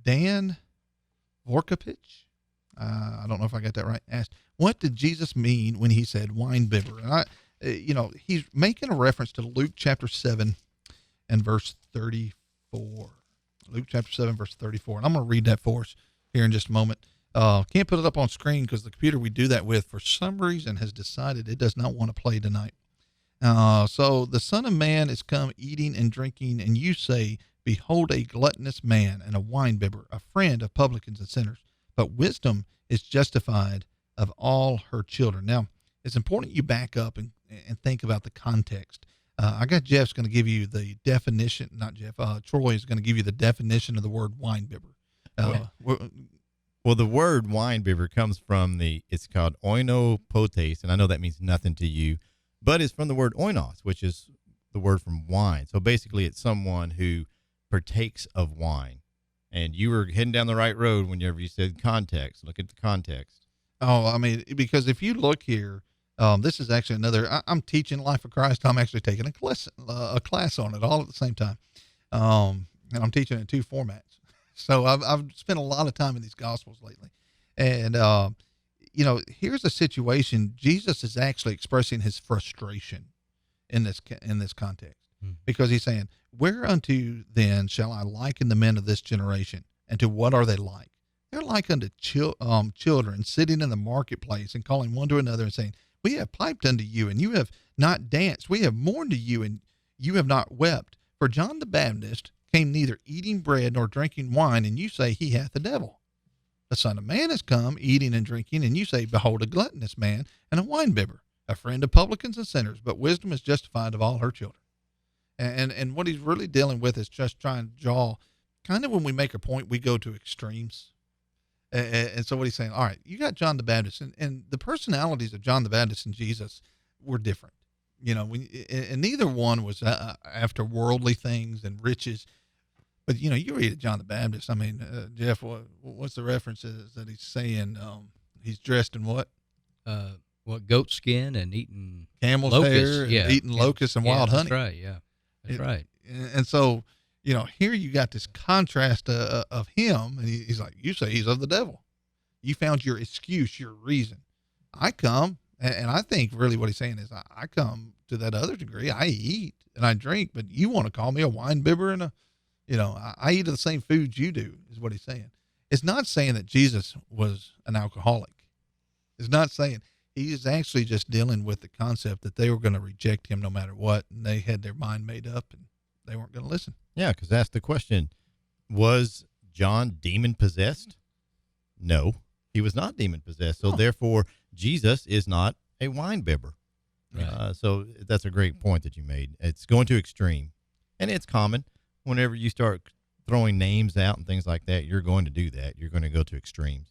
Dan Vorkapich, I don't know if I got that right, asked, what did Jesus mean when he said winebibbler? And he's making a reference to Luke chapter 7 and verse 34. Luke chapter 7, verse 34. And I'm going to read that for us here in just a moment. Can't put it up on screen because the computer we do that with, for some reason, has decided it does not want to play tonight. So the Son of Man is come eating and drinking, and you say, behold, a gluttonous man and a winebibber, a friend of publicans and sinners. But wisdom is justified of all her children. Now, it's important you back up and think about the context. I got Jeff's going to give you the definition, not Jeff, Troy is going to give you the definition of the word winebibber. Well, the word winebibber comes from it's called oinopotes, and I know that means nothing to you, but it's from the word oinos, which is the word from wine. So basically it's someone who partakes of wine. And you were heading down the right road whenever you said context. Look at the context. Oh, I mean, because if you look here, this is actually I'm teaching Life of Christ. I'm actually taking a class on it all at the same time. And I'm teaching in 2 formats. So I've spent a lot of time in these Gospels lately. And, here's a situation. Jesus is actually expressing his frustration in this context, because he's saying, whereunto then shall I liken the men of this generation? And to what are they like? They're like unto children sitting in the marketplace and calling one to another and saying, we have piped unto you, and you have not danced. We have mourned to you, and you have not wept. For John the Baptist came neither eating bread nor drinking wine, and you say he hath the devil. The Son of Man is come eating and drinking, and you say, behold, a gluttonous man and a winebibber, a friend of publicans and sinners, but wisdom is justified of all her children. And what he's really dealing with is just trying to draw, kind of when we make a point, we go to extremes. And so what he's saying, all right, you got John the Baptist, and the personalities of John the Baptist and Jesus were different. And neither one was after worldly things and riches. But, you read at John the Baptist. I mean, Jeff, what's the references that he's saying? He's dressed in what? Goat skin and eating camel's locusts, hair, and eating locusts and wild honey. That's right, yeah. That's right. And so, here you got this contrast of him, and he's like, you say he's of the devil. You found your excuse, your reason. I come, and I think really what he's saying is, I come to that other degree. I eat and I drink, but you want to call me a winebibber and I eat the same foods you do, is what he's saying. It's not saying that Jesus was an alcoholic. It's not saying. He is actually just dealing with the concept that they were going to reject him no matter what, and they had their mind made up, and they weren't going to listen. Yeah, because that's the question. Was John demon-possessed? No, he was not demon-possessed, so therefore Jesus is not a winebibber. Right. So that's a great point that you made. It's going to extreme, and it's common. Whenever you start throwing names out and things like that, you're going to do that. You're going to go to extremes.